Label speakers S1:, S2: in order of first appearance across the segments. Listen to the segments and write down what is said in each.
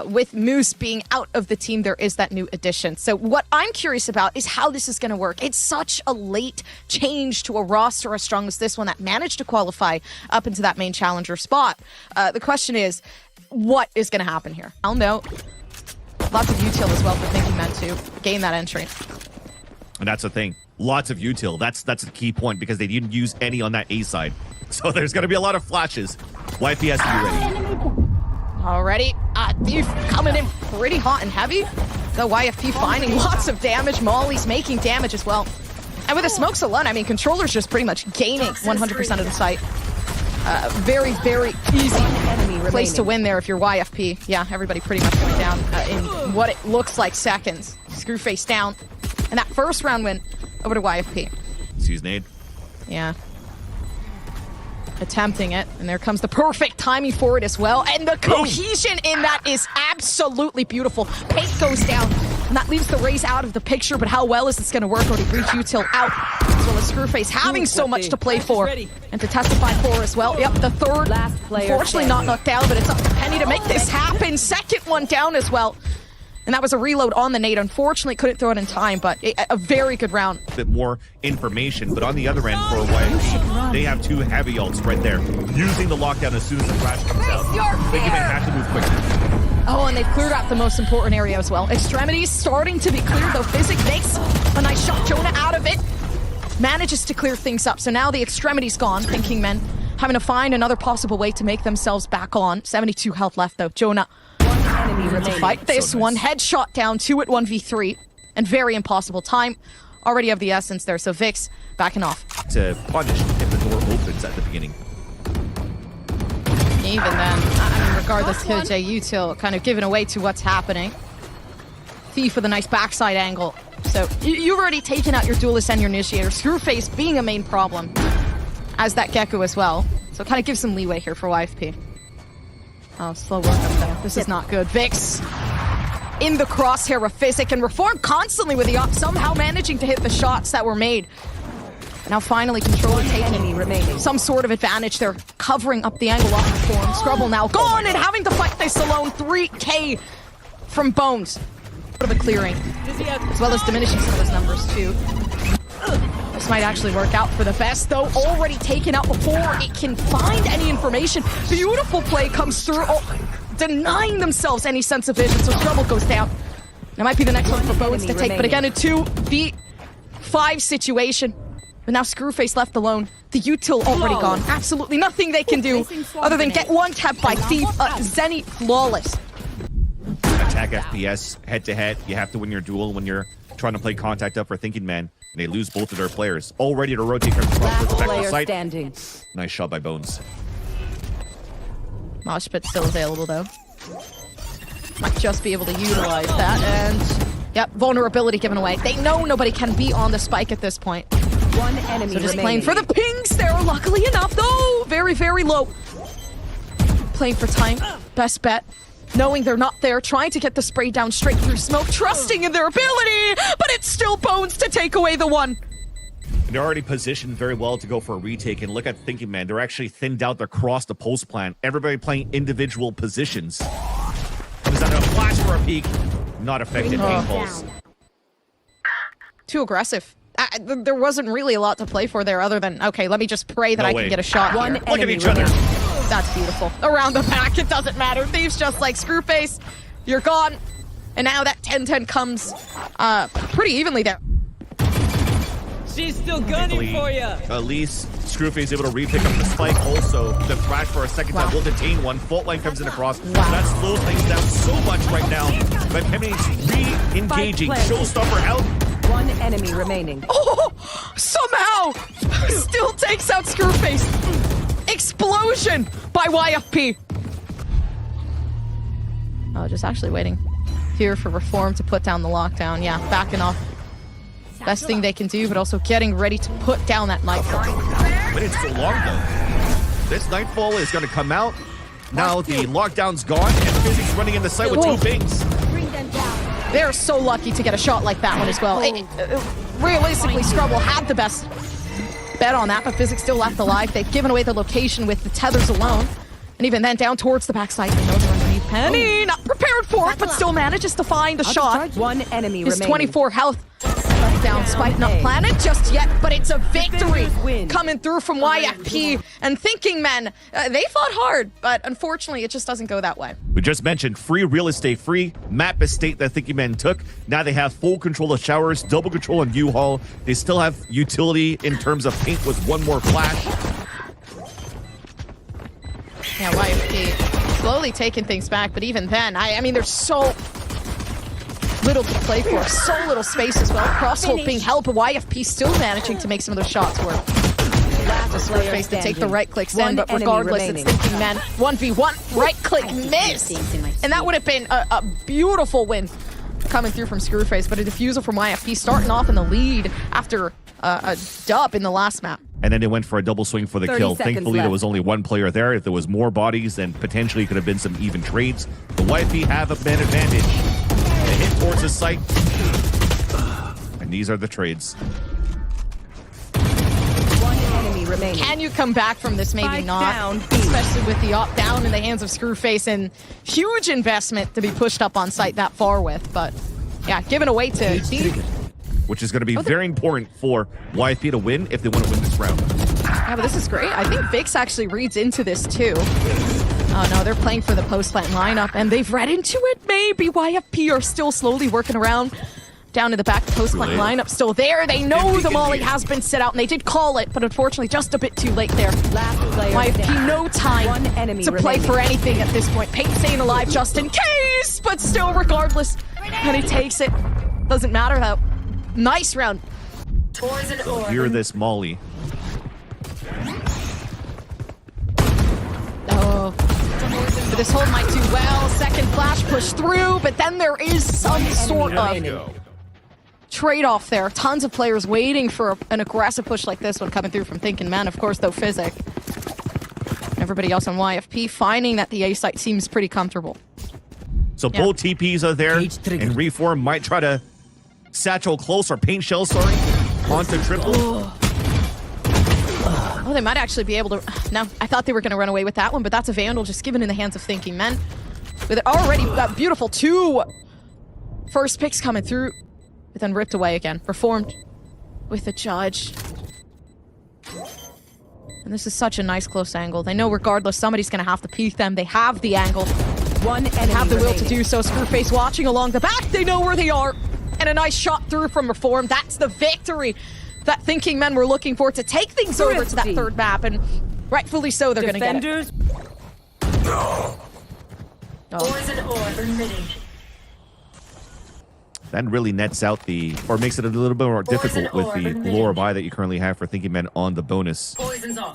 S1: with Moose being out of the team, there is that new addition. So what I'm curious about is how this is going to work. It's such a late change to a roster as strong as this one that managed to qualify up into that main challenger spot. The question is, what is going to happen here? I'll know. Lots of util as well for Thinking Men to gain that entry.
S2: And that's the thing. Lots of util. That's the key point because they didn't use any on that A side. So there's going to be a lot of flashes. YFP has to be ready.
S1: Already, Thief coming in pretty hot and heavy. The YFP finding lots of damage. Molly's making damage as well. And with the smokes alone, I mean, Controller's just pretty much gaining 100% of the site. Very, very easy place to win there if you're YFP. Yeah, everybody pretty much going down in what it looks like seconds. Screwface down. And that first round win over to YFP.
S2: Excuse nade.
S1: Yeah. Attempting it, and there comes the perfect timing for it as well. And the cohesion in that is absolutely beautiful. Paint goes down, and that leaves the Raze out of the picture, but how well is this going to work when he reach util out? As well as Screwface having so much to play for and to testify for as well. Yep, the third, unfortunately not knocked down, but it's up to Penny to make this happen. Second one down as well. And that was a reload on the nade. Unfortunately, couldn't throw it in time, but a very good round.
S2: A bit more information, but on the other end, for YFP, they have two heavy ults right there. Using the lockdown as soon as the flash comes out. Thinking they have to move quickly.
S1: Oh, and they've cleared out the most important area as well. Extremities starting to be cleared, though Physic makes a nice shot. Jonah out of it. Manages to clear things up. So now the extremity's gone. Thinking Men having to find another possible way to make themselves back on. 72 health left, though. Jonah to fight this one. Headshot down, 2 at 1v3. And very impossible time. Already of the essence there, so Vix backing off.
S2: To punish if the door opens at the beginning.
S1: Even then, I mean, regardless, KJ util kind of giving away to what's happening. Thief with a nice backside angle. So you've already taken out your duelist and your initiator. Screwface being a main problem, as that Gecko as well. So kind of give some leeway here for YFP. Oh, slow work up there. This is not good. Vix in the crosshair of Physic, and Reform constantly with the up, somehow managing to hit the shots that were made. Now finally Controller taking some sort of advantage. They're covering up the angle off Reform. Scrubble now gone and having to fight this alone. 3K from Bones. Bit of a clearing, as well as diminishing some of those numbers too. This might actually work out for the best, though. Already taken out before it can find any information. Beautiful play comes through, denying themselves any sense of vision, so Scrubble goes down. That might be the next one for Bones to take, but again, a 2v5 situation. But now Screwface left alone. The util already gone. Absolutely nothing they can do other than get one tap by Thief. Zenny flawless.
S2: Attack FPS head-to-head. You have to win your duel when you're trying to play contact up for Thinking Men. And they lose both of their players. All ready to rotate from the site. Nice shot by Bones.
S1: Mosh pit still available though. Might just be able to utilize that, and yep, vulnerability given away. They know nobody can be on the spike at this point.
S3: One enemy
S1: so just playing for the pings there, luckily enough, though. Very, very low. Playing for time. Best bet. Knowing they're not there, trying to get the spray down straight through smoke, trusting in their ability, but it's still Bones to take away the one.
S2: They're already positioned very well to go for a retake, and look at Thinking Man. They're actually thinned out across the post plan. Everybody playing individual positions. Is that a flash for a peek? Not effective paintballs.
S1: Too aggressive. There wasn't really a lot to play for there other than, okay, let me just pray that I can get a shot here.
S2: Look at each other.
S1: That's beautiful. Around the back, it doesn't matter. Thief's just like, Screwface, you're gone. And now that 10-10 comes pretty evenly there.
S4: She's still gunning for you.
S2: At least Screwface is able to re-pick up the spike. Also, the thrash for a second time will detain one. Fault line comes in across. That slows things down so much right now. But Hemi's re-engaging. Showstopper out.
S3: One enemy remaining.
S1: Oh, somehow still takes out Screwface. Explosion by YFP. Oh, just actually waiting here for Reform to put down the lockdown. Yeah, backing off. Best thing they can do, but also getting ready to put down that Nightfall.
S2: But it's so long, though. This Nightfall is going to come out. Now the lockdown's gone, and Physics running in the site with 2 pings.
S1: They're so lucky to get a shot like that one as well. Realistically, Scrubble had the best bet on that, but Physics still left alive. They've given away the location with the tethers alone. And even then, down towards the backside, they know they're underneath. Penny not prepared short, but still manages to find the shot.
S3: One enemy
S1: His
S3: remaining.
S1: 24 health. Down Spike, not planted just yet, but it's a victory coming through from YFP. And Thinking Men, they fought hard, but unfortunately it just doesn't go that way.
S2: We just mentioned free real estate, free map estate that Thinking Men took. Now they have full control of showers, double control on U-Haul. They still have utility in terms of paint with one more flash.
S1: Yeah, YFP slowly taking things back, but even then, I mean, there's so little to play for, so little space as well. Crosshold being held, but YFP still managing to make some of those shots work. Just face to take the right clicks in, but regardless, it's Thinking Men 1v1 right click miss, and that would have been a beautiful win coming through from Screwface, but a defusal from YFP starting off in the lead after a dub in the last map.
S2: And then they went for a double swing for the kill. Thankfully, there
S3: left.
S2: was only one player there. If there was more bodies, then potentially could have been some even trades. The YFP have a man advantage. They hit towards the site. And these are the trades.
S3: One enemy remaining.
S1: Can you come back from this? Maybe
S3: Spike
S1: not.
S3: down.
S1: Especially with the op down in the hands of Screwface, and huge investment to be pushed up on site that far with. But yeah, given away to D.
S2: Which is going to be very important for YFP to win if they want to win this round.
S1: Yeah, but this is great. I think Vix actually reads into this too. Oh no, they're playing for the post-plant lineup, and they've read into it. Maybe YFP are still slowly working around down to the back. Post-plant lineup still there. They know the molly has been set out, and they did call it, but unfortunately just a bit too late there.
S3: Last player
S1: YFP
S3: standing.
S1: no time
S3: One enemy
S1: to play
S3: remaining.
S1: for anything at this point. Payne staying alive just in case, but still regardless. And he takes it. Doesn't matter though. Nice round.
S2: Hear this molly.
S1: Oh. But this hold might do well. Second flash push through, but then there is some sort of trade-off there. Tons of players waiting for an aggressive push like this one coming through from Thinking Men. Of course, though, Physic. Everybody else on YFP finding that the A site seems pretty comfortable.
S2: So both TPs are there, and Reform might try to satchel close, or paint shell, sorry, onto triple.
S1: Oh, they might actually be able to... No, I thought they were going to run away with that one, but that's a Vandal just given in the hands of Thinking Men. With already that beautiful 2 first picks coming through, but then ripped away again. Reformed with the Judge. And this is such a nice close angle. They know regardless, somebody's going to have to peek them. They have the angle.
S3: One enemy
S1: Have the will
S3: remaining.
S1: to do so. Screwface watching along the back. They know where they are. And a nice shot through from Reform. That's the victory that Thinking Men were looking for to take things over to that third map. And rightfully so, they're going to get it.
S3: Defenders.
S2: That really nets out the, or makes it a little bit more difficult with the lore buy that you currently have for Thinking Men on the bonus.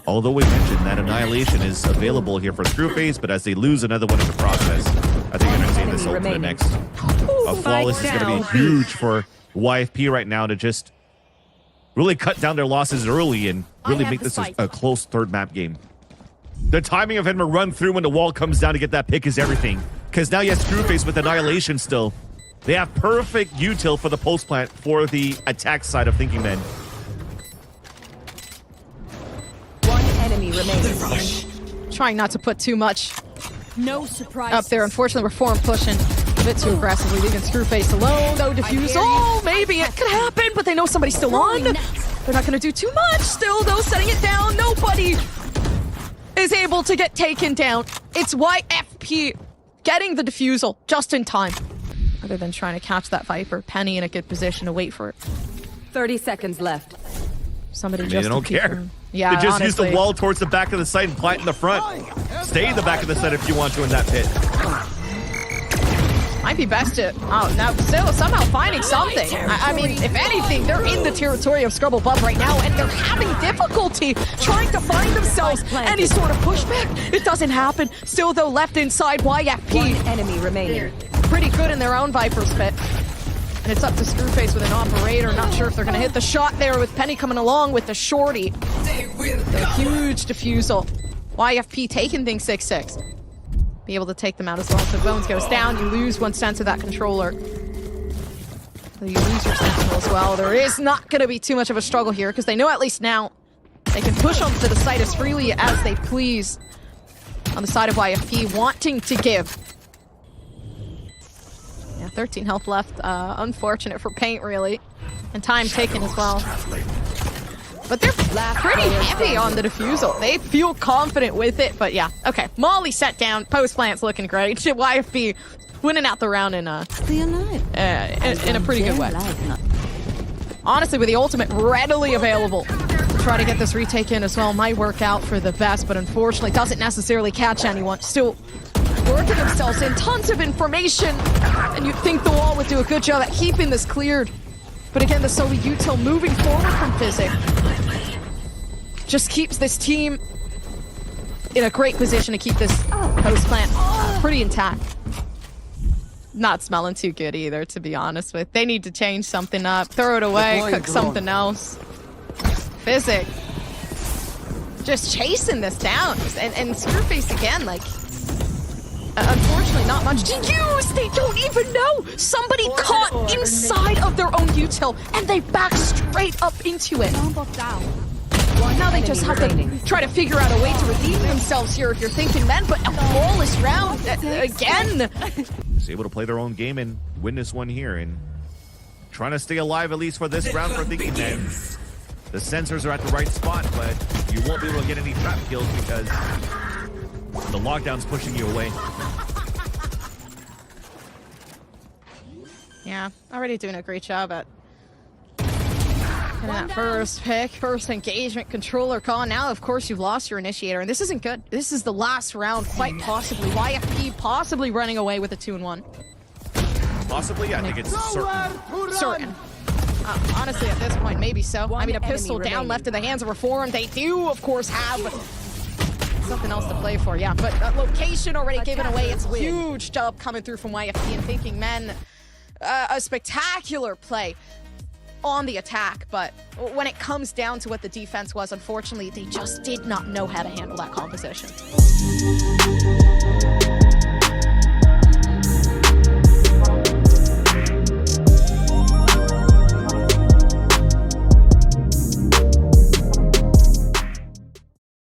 S2: Although we mentioned that Annihilation is available here for Screwface, but as they lose another one in the process, I think they're going to save this ult to the next. A flawless is going to be huge for YFP right now to just really cut down their losses early and really make this a close third map game. The timing of him to run through when the wall comes down to get that pick is everything. Because now you have Screwface with Annihilation still. They have perfect util for the post plant for the attack side of Thinking Men.
S3: One enemy remaining.
S1: Trying not to put too much
S3: No surprise.
S1: up there. Unfortunately, Reform pushing a bit too aggressively, leaving Screwface alone. No defuse. Oh, maybe it could happen, but they know somebody's still on. They're not going to do too much. Still, though, setting it down. Nobody is able to get taken down. It's YFP getting the defusal just in time. Other than trying to catch that Viper. Penny in a good position to wait for it.
S3: 30 seconds left.
S1: Somebody
S2: I mean,
S1: just
S2: they don't
S1: to keep
S2: care.
S1: them- Yeah,
S2: They just
S1: honestly.
S2: use the wall towards the back of the site and plant in the front. Stay in the back of the site if you want to in that pit.
S1: Might be best to... Oh, now still somehow finding something. I mean, if anything, they're in the territory of Scrubble Bub right now, and they're having difficulty trying to find themselves any sort of pushback. It doesn't happen. Still, though, left inside YFP.
S3: One enemy remaining.
S1: Pretty good in their own Viper's pit. And it's up to Screwface with an operator. Not sure if they're going to hit the shot there with Penny coming along with the shorty. The huge defusal. YFP taking things 6-6. Be able to take them out as well. So Bones goes down. You lose one sense of that controller. So you lose your sentinel as well. There is not going to be too much of a struggle here because they know at least now they can push onto the site as freely as they please on the side of YFP, wanting to give 13 health left. Unfortunate for Paint, really. And time taken as well. But they're pretty heavy on the defusal. They feel confident with it, but yeah. Okay, Molly set down. Post plant's looking great. YFP winning out the round in a pretty good way. Honestly, with the ultimate readily available, try to get this retake in as well. Might work out for the best, but unfortunately doesn't necessarily catch anyone. Still working themselves in. Tons of information, and you'd think the wall would do a good job at keeping this cleared. But again, the solo util moving forward from Physic just keeps this team in a great position to keep this post plant pretty intact. Not smelling too good either, to be honest with. They need to change something up, throw it away, cook something else. Physic just chasing this down, and Screwface again, like, unfortunately not much to use. They don't even know. Somebody caught inside of their own util, and they back straight up into it. Now they just have to try to figure out a way to redeem themselves here if you're thinking men, but a flawless round again.
S2: Is able to play their own game and win this one here, and trying to stay alive at least for this round for Thinking Men. The sensors are at the right spot, but you won't be able to get any trap kills because the lockdown's pushing you away.
S1: Yeah, already doing a great job at that first pick, first engagement, controller call. Now, of course, you've lost your initiator, and this isn't good. This is the last round, quite possibly. YFP possibly running away with a 2-1.
S2: Possibly, yeah, I think it's
S1: certain. Honestly, at this point, maybe so. I mean, a pistol down left in the hands of Reform. They do, of course, have something else to play for. Yeah, but location already given away. It's a huge job coming through from YFP and Thinking Men. A spectacular play on the attack, but when it comes down to what the defense was, unfortunately, they just did not know how to handle that composition.